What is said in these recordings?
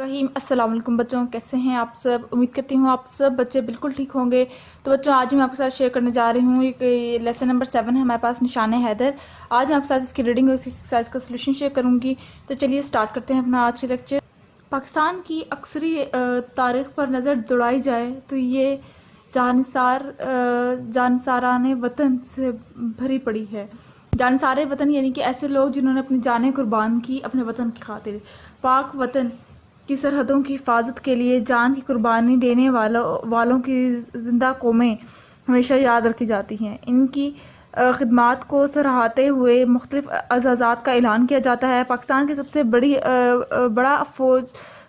रहीम। अस्सलाम वालेकुम बच्चों, कैसे हैं आप सब। उम्मीद करती हूँ आप सब बच्चे बिल्कुल ठीक होंगे। तो बच्चों, आज मैं आपके साथ शेयर करने जा रही हूँ एक लेसन नंबर 7 है हमारे पास, निशान हैदर। आज मैं आपके साथ इसकी रीडिंग और एक्सरसाइज का सोल्यूशन शेयर करूँगी। तो चलिए स्टार्ट करते हैं अपना आज के लेक्चर। पाकिस्तान की अक्सरी तारीख पर नज़र दौड़ाई जाए तो ये जानसाराने वतन से भरी पड़ी है। जानसारे वतन यानी कि ऐसे लोग जिन्होंने अपनी जानें कुर्बान की अपने वतन की खातिर। पाक वतन की सरहदों की हिफाजत के लिए जान की कुर्बानी देने वालों की जिंदा कौमें हमेशा याद रखी जाती हैं। इनकी खिदमात को सराहते हुए मुख्तलिफ एजाज़ात का ऐलान किया जाता है। पाकिस्तान की सबसे बड़ा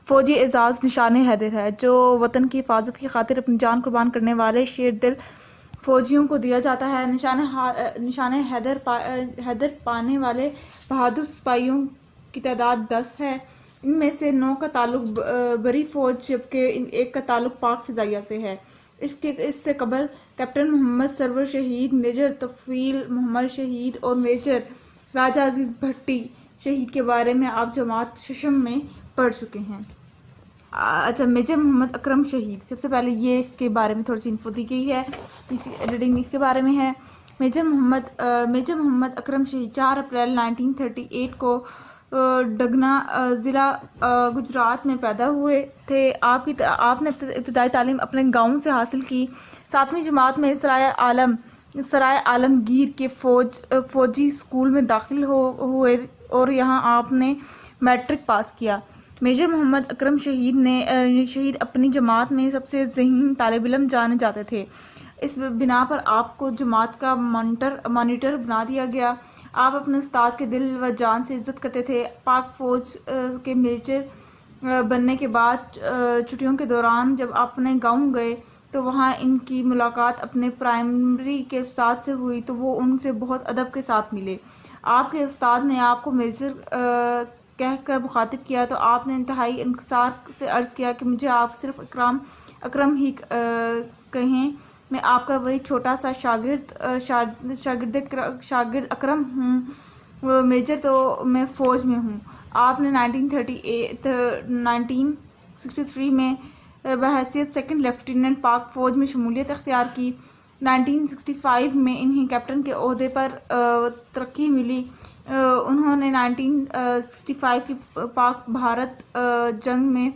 फौजी एजाज़ निशान हैदर है, जो वतन की हिफाजत की खातिर अपनी जान कुर्बान करने वाले शेर दिल फौजियों को दिया जाता है। निशान हैदर पाने वाले बहादुर सिपाहियों की तादाद 10 है। इनमें से 9 का ताल्लुक बरी फौज जबकि एक का ताल्लुक पाक फिजाइया से है। इससे कबल कैप्टन मोहम्मद सरवर शहीद, मेजर तफील मोहम्मद शहीद और मेजर राजा अजीज भट्टी शहीद के बारे में आप जमात शशम में पढ़ चुके हैं। अच्छा, मेजर मोहम्मद अकरम शहीद, सबसे पहले ये इसके बारे में थोड़ी सी इन्फो दी गई है, इसी रीडिंग इसके बारे में है। मेजर मोहम्मद अकरम शहीद 4 अप्रैल 1938 को डगना ज़िला गुजरात में पैदा हुए थे। आपने इब्तदाई तालीम अपने गांव से हासिल की। 7वीं जमात में सराय आलमगीर के फौजी स्कूल में दाखिल हुए और यहाँ आपने मैट्रिक पास किया। मेजर मोहम्मद अकरम शहीद अपनी जमात में सबसे ज़हीन तालिब इल्म जाने जाते थे। इस बिना पर आपको जमात का मॉनिटर बना दिया गया। आप अपने उस्ताद के दिल व जान से इज्जत करते थे। पाक फौज के मेजर बनने के बाद छुट्टियों के दौरान जब आप अपने गाँव गए तो वहाँ इनकी मुलाकात अपने प्राइमरी के उस्ताद से हुई, तो वो उनसे बहुत अदब के साथ मिले। आपके उस्ताद ने आपको मेजर कहकर मुखातिब किया तो आपने इंतहाई इंकसार से अर्ज़ किया कि मुझे आप सिर्फ अकरम ही कहें, मैं आपका वही छोटा सा शागिर्द अकरम हूँ, मेजर तो मैं फ़ौज में हूँ। आपने 1963 में बहैसियत सेकंड लेफ्टिनेंट पाक फ़ौज में शमूलियत अख्तियार की। 1965 में इन्हें कैप्टन के ओहदे पर तरक्की मिली। उन्होंने 1965 की पाक भारत जंग में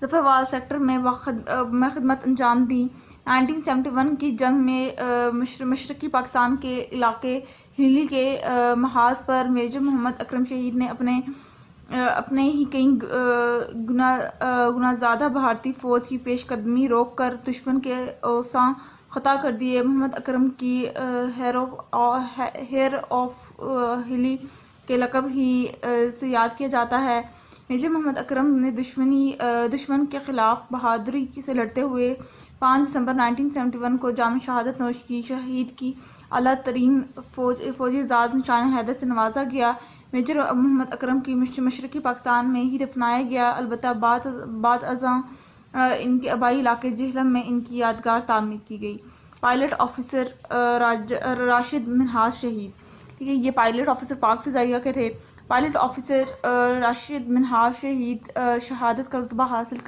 जफरवाल सेक्टर में खिदमत अंजाम दी। 1971 की जंग में मशरकी पाकिस्तान के इलाके हिली के महाज पर मेजर मोहम्मद अकरम शहीद ने अपने ही कई गुना ज़्यादा भारतीय फ़ौज की पेशकदमी रोक कर दुश्मन के औसा ख़ता कर दिए। मोहम्मद अकरम की हेयर ऑफ हिली के लक़ब ही से याद किया जाता है। मेजर मोहम्मद अकरम ने दुश्मन के ख़िलाफ़ बहादुरी से लड़ते हुए 5 दिसंबर 1971 को जाम शहादत नोश की। शहीद की आला तरीन फौजी एजाज़ निशान हैदर से नवाजा गया। मेजर मोहम्मद अकरम की मशरकी पाकिस्तान में ही दफनाया गया। अलबत्ता बाद अज़ां इनके आबाई इलाके जेहलम में इनकी यादगार तामीर की गई। पायलट ऑफिसर राशिद मिन्हाज शहीद, ठीक है, ये पायलट ऑफिसर पाक फिजाइया के थे। पायलट ऑफिसर राशिद मिन्हाज शहीद शहादत का रुतबा हासिल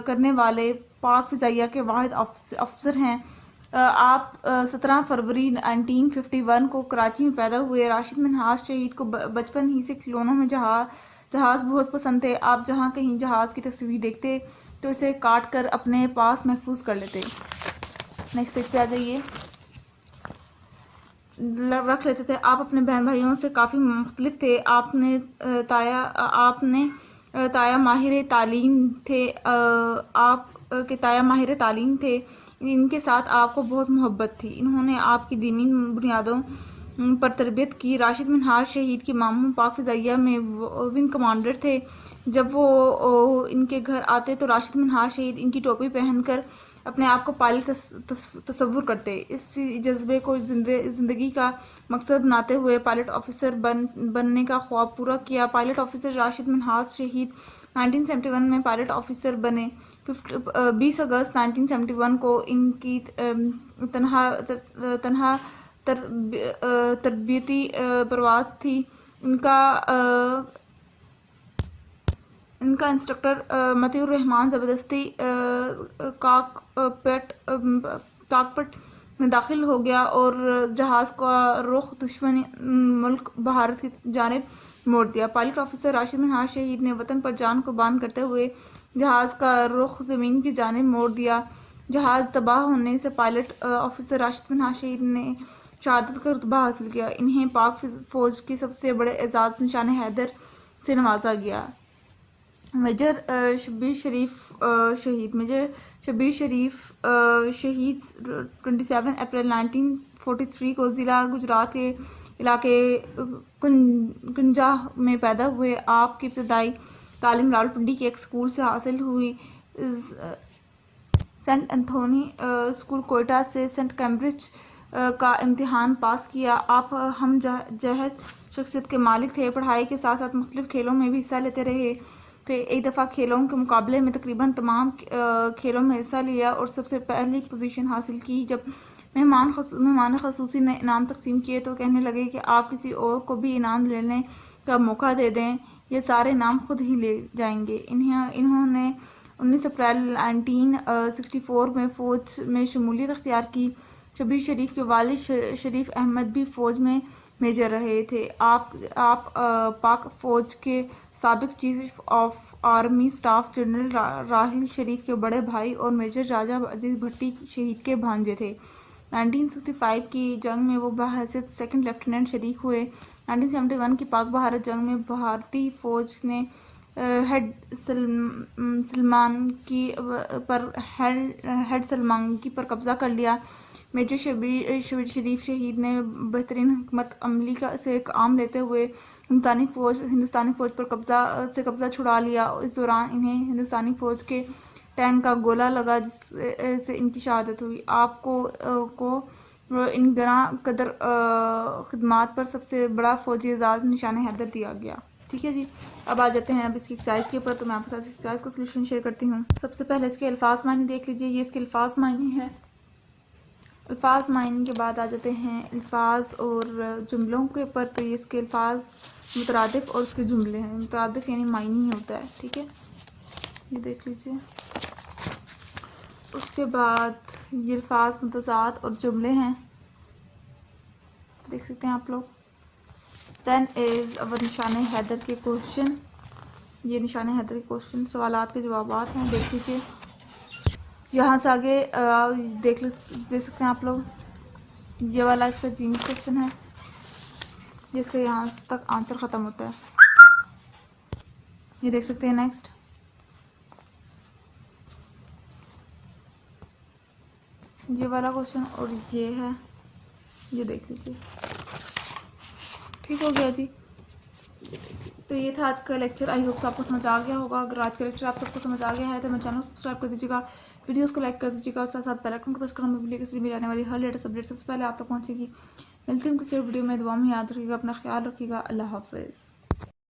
करने वाले पाक फिजाइया के वाहिद अफसर हैं। आप 17 फरवरी 1951 को कराची में पैदा हुए। राशिद मिन्हाज शहीद को बचपन ही से खिलौनों में जहाज़ बहुत पसंद थे। आप जहाँ कहीं जहाज़ की तस्वीर देखते तो इसे काट कर अपने पास महफूज कर लेते। नेक्स्ट पेज पे आ जाइए। रख लेते थे। आप अपने बहन भाइयों से काफ़ी मुख्तलिफ थे। आपने ताया माहिर तालीम थे। आपके ताया माहिर तालीम थे। इनके साथ आपको बहुत मोहब्बत थी। इन्होंने आपकी दीनी बुनियादों पर तरबियत की। राशिद मिन्हाज शहीद के मामू पाक फिजाइया में विंग कमांडर थे। जब वो इनके घर आते तो राशिद मिन्हाज शहीद इनकी टोपी पहनकर अपने आप को पायलट तस्वुर करते। इस जज्बे को ज़िंदगी का मकसद बनाते हुए पायलट ऑफिसर बनने का ख्वाब पूरा किया। पायलट ऑफिसर राशिद मिन्हाज शहीद 1971 में पायलट ऑफिसर बने। 20 अगस्त 1971 को इनकी तनहा तरबियती परवाज़ थी। ان کا انسٹرکٹر مطیع الرحمان زبردستی کاکپٹ میں داخل ہو گیا اور جہاز کا رخ دشمن ملک بھارت کی جانب موڑ دیا۔ پائلٹ آفیسر راشد منہاج شہید نے وطن پر جان قربان کرتے ہوئے جہاز کا رخ زمین کی جانب موڑ دیا۔ جہاز تباہ ہونے سے پائلٹ آفیسر راشد منہاج شہید نے شہادت کا رتبہ حاصل کیا۔ انہیں پاک فوج کی سب سے بڑے اعزاز نشان حیدر سے نوازا گیا۔ میجر شبیر شریف شہید 27 اپریل 1943 کو ضلع گجرات کے علاقے کنجاہ میں پیدا ہوئے۔ آپ کی ابتدائی تعلیم راولپنڈی کے ایک اسکول سے حاصل ہوئی۔ سینٹ انتھونی اسکول کوئٹہ سے سینٹ کیمبرج کا امتحان پاس کیا۔ آپ ہم جہت شخصیت کے مالک تھے۔ پڑھائی کے ساتھ ساتھ مختلف کھیلوں میں بھی حصہ لیتے رہے تھے۔ ایک دفعہ کھیلوں کے مقابلے میں تقریباً تمام کھیلوں میں حصہ لیا اور سب سے پہلی پوزیشن حاصل کی۔ جب مہمان خصوصی نے انعام تقسیم کیے تو کہنے لگے کہ آپ کسی اور کو بھی انعام لینے کا موقع دے دیں، یہ سارے انعام خود ہی لے جائیں گے۔ انہوں نے 19 اپریل 1964 میں فوج میں شمولیت اختیار کی۔ شبیر شریف کے والد شریف احمد بھی فوج میں میجر رہے تھے۔ آپ پاک فوج کے سابق chief of army staff general Raheel Sharif کے بڑے بھائی اور میجر راجہ عزیز بھٹی شہید کے بھانجے تھے۔ 1965 کی جنگ میں وہ بحیثیت سیکنڈ لیفٹیننٹ شریک ہوئے۔ 1971 کی پاک بھارت جنگ میں بھارتی فوج نے ہیڈ سلمانکی پر قبضہ کر لیا۔ میجر شبیر شریف شہید نے بہترین حکمت عملی سے کام لیتے ہوئے ہندوستانی فوج پر قبضہ چھڑا لیا۔ اس دوران انہیں ہندوستانی فوج کے ٹینک کا گولہ لگا جس سے ان کی شہادت ہوئی۔ آپ کو ان گراں قدر خدمات پر سب سے بڑا فوجی اعزاز نشان حیدر دیا گیا۔ ٹھیک ہے جی، اب آ جاتے ہیں اب اس کی ایکسرسائز کے اوپر۔ تو میں آپ کے ساتھ ایکسرسائز کا سولوشن شیئر کرتی ہوں۔ سب سے پہلے اس کے الفاظ معنی دیکھ لیجیے۔ یہ اس کے الفاظ معنی ہے۔ الفاظ معنی کے بعد آ جاتے ہیں الفاظ اور جملوں کے اوپر۔ تو یہ اس کے الفاظ مترادف اور اس کے جملے ہیں۔ مترادف یعنی معنی ہی ہوتا ہے، ٹھیک ہے، یہ دیکھ لیجیے۔ اس کے بعد یہ الفاظ متضاد اور جملے ہیں، دیکھ سکتے ہیں آپ لوگ۔ دین از اور نشان حیدر کے کوشچن، یہ نشان حیدر کے کوشچن سوالات کے جوابات ہیں، دیکھ لیجیے۔ یہاں سے آگے دیکھ سکتے ہیں آپ لوگ، یہ والا اس کا جیم کوشچن ہے جس کا یہاں تک آنسر ختم ہوتا ہے، یہ دیکھ سکتے ہیں۔ نیکسٹ یہ والا کوشچن اور یہ ہے، یہ دیکھ لیجیے۔ ٹھیک ہو گیا جی، تو یہ تھا آج کا لیکچر۔ آئی ہوپ آپ کو سمجھ آ گیا ہوگا۔ اگر آج کا لیکچر آپ سب کو سمجھ آ گیا ہے تو میرے چینل کو سبسکرائب کر دیجیے گا، ویڈیوز کو لائک کر دیجیے گا، اور ساتھ ساتھ بیل آئیکن کو پریس کرنا مت بھولیے، کسی بھی آنے والی ہر لیٹسٹ اپڈیٹ سب سے پہلے آپ تک پہنچے گی۔ ملتے ہیں کسی اور ویڈیو میں، دعا میں یاد رکھیے گا، اپنا خیال رکھیے گا۔ اللہ حافظ۔